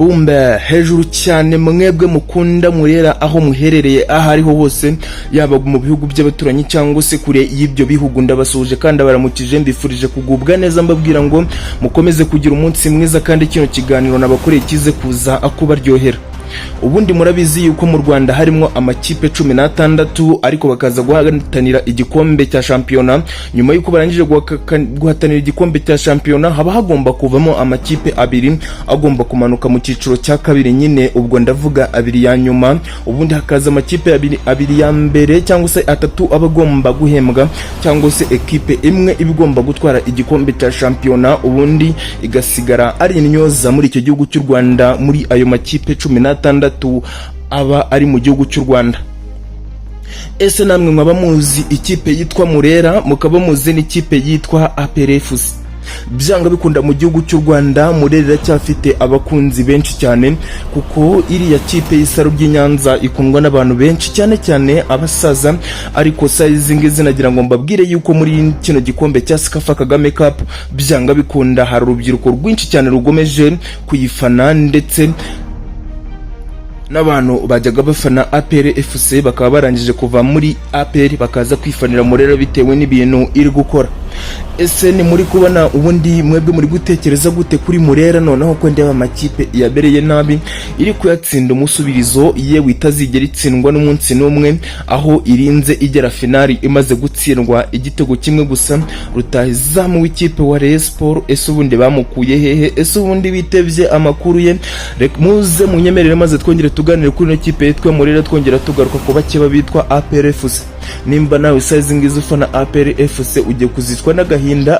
Bumba hejuru cyane mwebwe mukunda Murera aho muherereye ahariho hose yaba mu bihugu by'abaturanyi cyangwa se kure y'ibyo bihugu ndabasuje kandi baramukije mbifurije kugubwa neza mbabwira ngo mukomeze kugira umunsi mwiza kandi kino kiganiro nabakoreye kize kuza akubaryohera. Ubundi murabizi yuko mu Rwanda harimo amakipe 16 ariko bakaza guhatanira igikombe cya shampiyona. Nyuma yuko barangije guhatanira igikombe cya shampiyona haba hagomba kuvamo amakipe abiri agomba kumanuka mu cyiciro cya kabiri, nyine ubwo ndavuga abiri ya nyuma. Ubundi hakaza amakipe abiri ya mbere cyangwa se atatu abagomba guhembwa cyangwa se ekipe imwe ibigomba gutwara igikombe cya shampiyona, ubundi igasigara ari intyoza muri icyo gihugu cy'u Rwanda muri ayo makipe 16 aba ari mu gihugu cy'u Rwanda. Ese namwe mwaba muzi ikipe yitwa Murera, mukaba muzi n'ikipe yitwa APR FC? Byanga bikunda mu gihugu cy'u Rwanda Murera cyafite abakunzi benshi cyane, kuko iriya kipe y'Isaro ry'Inyanza ikundwa n'abantu benshi cyane cyane abasaza. Ariko size ngize nagira ngo mbabwire yuko muri kino gikombe cya Sekafa Kagame Cup byanga bikunda hari urubyiruko rwinshi cyane rugomeje kuyifana, ndetse n'abantu bajyaga bafana APR FC bakaba barangije kuva muri APR bakaza kwifanira Murera bitewe n'ibintu iri gukora. Ese ni muri kubona ubundi mwebwe muri gutekereza gute kuri Murera noneho ko ndeba amakipe yabereye nabi iri kuyatsinda umusubirizo yewe itazigera itsindwa n'umunsi n'umwe, aho irinze igera finali imaze gutsindwa igitego kimwe gusa rutahizamu w'ikipe wa Rayon Sport? Ese ubundi bamukuye hehe? Ese ubundi bitevye amakuru ye? Reka muze munyemerere maze twongere tuganire kuri ino kipe yitwa Murera, twongera tugaruka ku bake babitwa APR FC. Nimba nawe size ngize ufana APR FC ugiye kuzitwa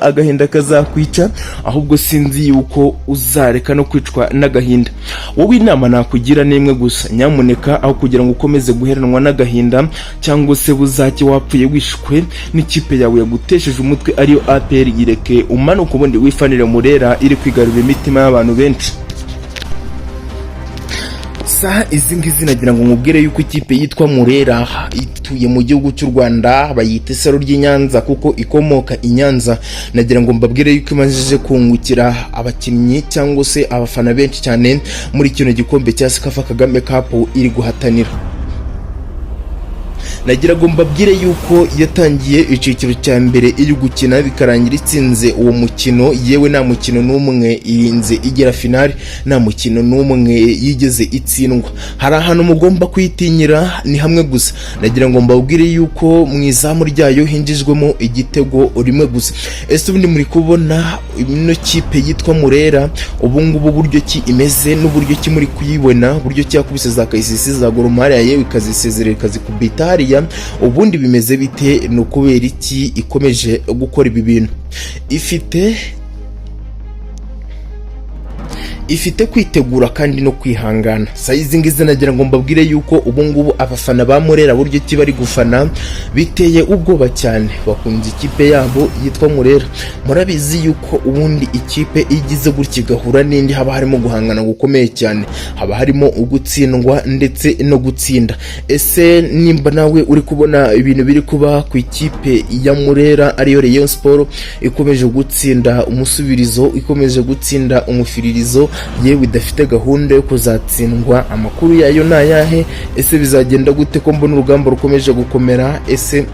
agahinda kazakwica, ahubwo sinzi yuko uzareka no kwicwa n'agahinda. Wowe inama nakugira nimwe gusa, nyamuneka aho kugira ngo ukomeze guheranwa n'agahinda cyangwa se buzaki wapfuye wishwe n'ikipe yawe yagutesheje umutwe ariyo APR, ireke umanuka ubundi wifanire Murera iri kwigarurira imitima y'abantu benshi. Izi ngizi nagira ngo nkubwire yuko ikipe yitwa Murera ituye mu gihugu cy'u Rwanda, bayita Isaro ry'Inyanza kuko ikomoka i Nyanza. Nagira ngo mbabwire yuko imaze kungukira abakinnyi cyangwa se abafana benshi cyane muri kino gikombe cya Sekafa Kagame Cup iri guhatanira. Nagira ngo mbabwire yuko yatangiye iciciro cya mbere iri gukina bikarangira itsinze uwo mukino, yewe nta mukino n'umwe irinze igera finali, nta mukino n'umwe yigeze itsindwa. Hari ahantu mugomba kwitinyira, ni hamwe gusa. Nagira ngo mbabwire yuko mu izamu ryayo hinjijwemo igitego rimwe gusa. Ese ubundi muri kubona ino kipe yitwa Murera ubu ngubu buryo ki imeze n'uburyo ki muri kuyibona, buryo ki yakubise za Kayisisi za Gor Mahia yewe ikazisezerera ikazikubita hariya, ubundi bimeze bite? No kubera iki ikomeje gukora ibi bintu? Ifite kwitegura kandi no kwihangana. Size ngize nagira ngo mbabwire yuko ubu ngubu abafana ba Murera buryo ki bari gufana biteye ubwoba cyane, bakunze ikipe yabo yitwa Murera. Murabizi yuko ubundi ikipe igize gutya igahura n'indi haba harimo guhangana gukomeye cyane, haba harimo ugutsindwa ndetse no gutsinda. Ese nimba nawe uri kubona ibintu biri kuba ku ikipe ya Murera ariyo Rayon Sport, ikomeje gutsinda umusubirizo, ikomeje gutsinda umufiririzo, yewe idafite gahunda yo kuzatsindwa, amakuru yayo nayahe? Ese bizagenda gute ko mbona urugamba rukomeje gukomera? Ese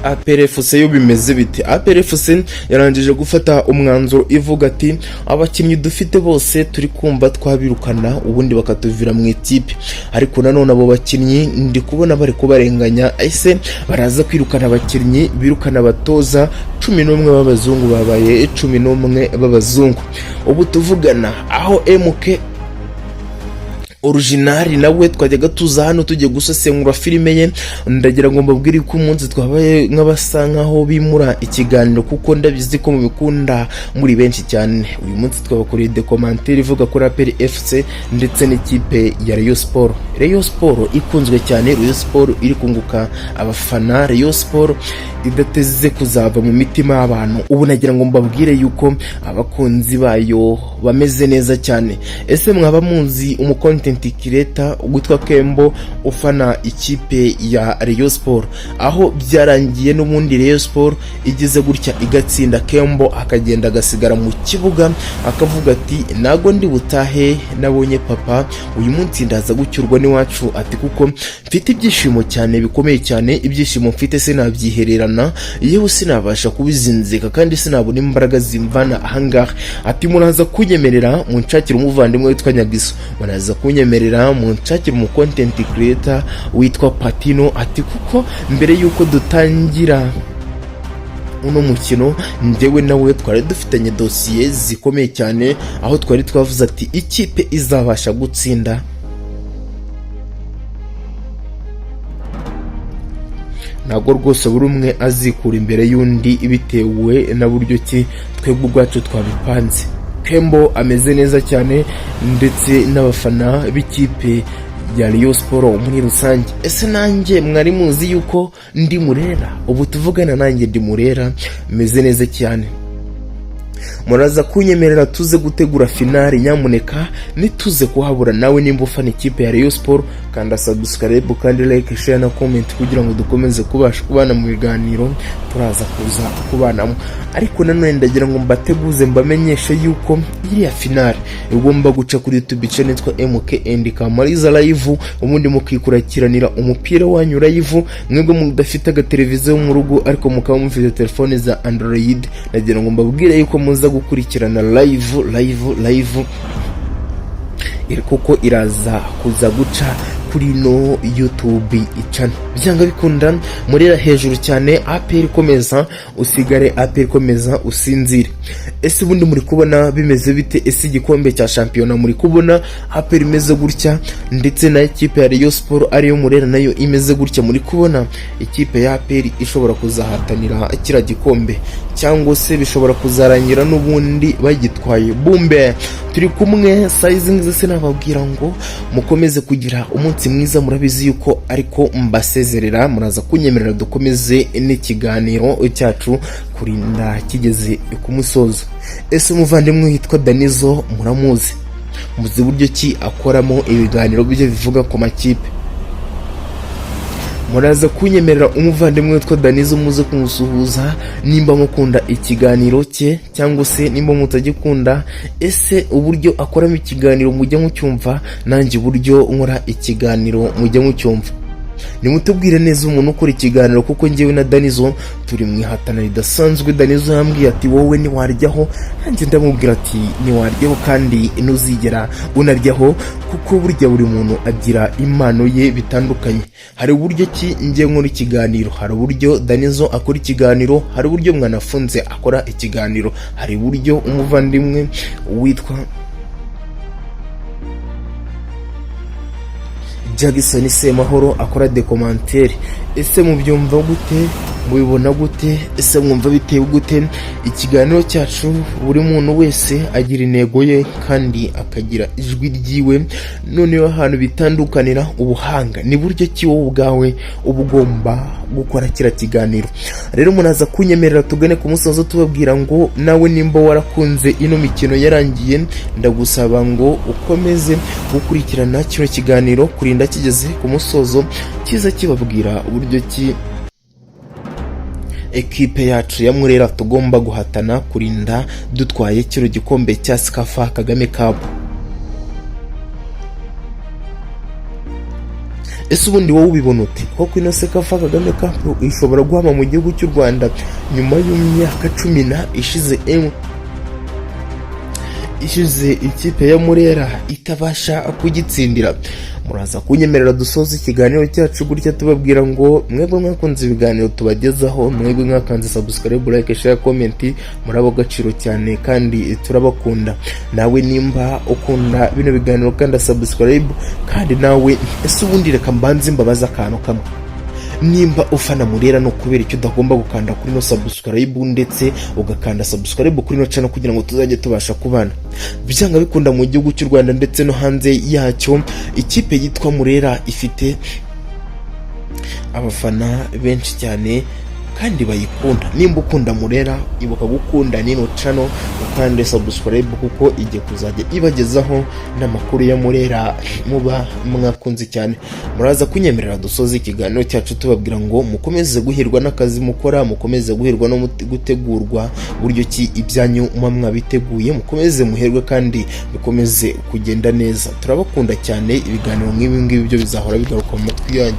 APR FC yo bimeze bite? APR FC yarangije gufata umwanzuro ivuga ati abakinnyi dufite bose turi kumva twabirukana ubundi bakatuvira mu ikipe, ariko nanone abo bakinnyi ndi kubona bari kubarenganya. Ese baraza kwirukana abakinnyi birukana abatoza 11 b'abazungu babaye 11 b'abazungu. Ubu tuvugana aho MK original nawe twajyaga tuza hano tujye gusesengura filime ye, ndagira ngo mbabwire ko umunsi twabaye nk'abasa nkaho bimura ikiganiro kuko ndabizi ko mubikunda muri benshi cyane. Uyu munsi twabakoreye de commentaire ivuga ko APR FC ndetse n'ikipe ya Rayon Sport. Rayon Sport ikunzwe cyane, Rayon Sport iri kunguka abafana, Rayon Sport idateze kuzava mu mitima y'abantu. Ubu nagira ngo mbabwire yuko abakunzi bayo bameze neza cyane. Ese mwaba munzi umukonte content creator witwa Kembo ufana ikipe ya Rayon Sport, aho byarangiye n'ubundi Rayon Sport igeze gutya igatsinda, Kembo akagenda agasigara mu kibuga akavuga ati nago ndi butahe, nabonye papa uyu munsi ndaza gucyurwa n'iwacu, ati kuko mfite ibyishimo cyane bikomeye cyane, ibyishimo mfite sinabyihererana, yewe sinabasha kubizinzika kandi sinabona imbaraga zimvana ahangaha, ati muraza kunyemerera munshakira umuvandimwe witwa Nyagiso, muraza kunyemerera munshakira mu content creator witwa Patino, ati kuko mbere yuko dutangira uno mukino njyewe nawe twari dufitanye dosiye zikomeye cyane, aho twari twavuze ati ikipe izabasha gutsinda ntabwo rwose buri umwe azikura imbere y'undi bitewe na buryo ki twebwe ubwacu twabipanze. Kembo ameze neza cyane ndetse n'abafana b'ikipe ya Rayon Sport muri rusange. Ese nanjye mwari muzi yuko ndi Murera? Ubu tuvugana nanjye ndi Murera, meze neza cyane. Muraza kunyemerera tuze gutegura finale, nyamuneka nituze kuhabura nawe nimba ufana ikipe ya Rayon Sport, kanda subscribe kandi like, share na comment kugira ngo dukomeze kubasha kubana mu biganiro turaza kuza kubanamo. Ariko nanone ndagira ngo mbateguze mbamenyeshe yuko iriya finale igomba guca kuri YouTube channel yitwa MK & Kamariza Live, ubundi mukikurakiranira umupira wanyu live, mwebwe mudafite agateleviziyo mu rugo ariko mukaba mufite telefone za Android, ndagira ngo mbabwire yuko muza gukurikirana live kuko iraza kuza guca kuri no YouTube channel. Byanga bikunda Murera hejuru cyane, APR komeza usigare, APR komeza usinzire. Ese bundi muri kubona bimeze bite? Ese igikombe cya championnat muri kubona APR imeze gutya, ndetse na ikipe ya Rayon Sport ariyo Murera nayo imeze gutya, muri kubona ikipe ya APR ishobora kuzahatanira kira gikombe, cyangwa se bishobora kuzarangira n'ubundi bagitwaye? Bumbe turi kumwe sizing zose, nababwira ngo mukomeze kugira umunsi mwiza, murabizi yuko ariko mbasezerera, muraza kunyemerera dukomeze n'ikiganiro cyacu kurinda kigeze ku musozo. Ese umuvandimwe witwa Danizo muramuzi? Muzi buryo ki akoramo ibiganiro bye bivuga ku makipe? Muraza kunyemerera umuvandimwe witwa Danizo muze kumusuhuza nimba mukunda ikiganiro cye, cyangwa se nimba mutagikunda. Ese uburyo akoramo ikiganiro mujya mucyumva, nanjye uburyo nkora ikiganiro mujya mucyumva? Nimutubwire neza umuntu ukora ikiganiro, kuko njyewe na Danizo turi mu ihatana ridasanzwe. Danizo yambwiye ati wowe ntiwaryaho, nanjye ndamubwira ati ntiwaryaho kandi ntuzigera unaryaho, kuko burya buri muntu agira impano ye bitandukanye. Hari uburyo ki njye nkora ikiganiro, hari uburyo Danizo akora ikiganiro, hari uburyo Mwanafunze akora ikiganiro, hari uburyo umuvandimwe witwa Jackson Semahoro akora de commentaire. Ese mubyumva gute? Mubibona gute? Ese mwumva bitewe gute? Ikiganiro cyacu buri muntu wese agira intego ye kandi akagira ijwi ryiwe, noneho ahantu bitandukanira ubuhanga ni buryo ki wowe ubwawe ubugomba gukora kira kiganiro. Rero munaza kunyemerera tugane ku musozo tubabwira ngo nawe nimba warakunze ino mikino yarangiye, ndagusaba ngo ukomeze gukurikirana kino kiganiro kurinda kigeze ku musozo, kiza kibabwira uburyo ki ekipe yacu ya Murera tugomba guhatana kurinda dutwaye kiro gikombe cya Sekafa Kagame Cup. Ese ubundi wowe ubibona ute? Koko ino Sekafa Kagame Cup ishobora guhama mu gihugu cy'u Rwanda nyuma y'imyaka 10 ishize ikipe ya Murera itabasha kugitsindira? Muraza kunyemerera dusoza ikiganiro cyacu gutya tubabwira ngo mwebwe mwakunze ibiganiro tubagezaho, mwebwe mwakanze subscribe, like, share, comment, murabo gaciro cyane kandi turabakunda. Nawe nimba ukunda bino biganiro kandi subscribe, kandi nawe ese ubundi reka mbanze mbabaza akantu kamwe. Nimba ufana Murera no kubera icyo udagomba gukanda kuri no subscribe, ndetse ugakanda subscribe kuri no channel kugira ngo tuzajye tubasha kubana? Byanga bikunda mu gihugu cy'u Rwanda ndetse no hanze yacyo, ikipe yitwa Murera ifite abafana benshi cyane kandi bayikunda. Nimba ukunda Murera ibuka gukunda nino channel ukande subscribe kuko igiye kuzajya ibagezaho n'amakuru ya Murera muba mwakunze cyane. Muraza kunyemerera dusoze ikiganiro cyacu tubabwira ngo mukomeze guhirwa n'akazi mukora, mukomeze guhirwa no gutegurwa buryo ki ibyanyu mwabiteguye, mukomeze muherwe kandi bikomeze kugenda neza. Turabakunda cyane, ibiganiro nk'ibi byo bizahora bigaruka mu matwi yanyu.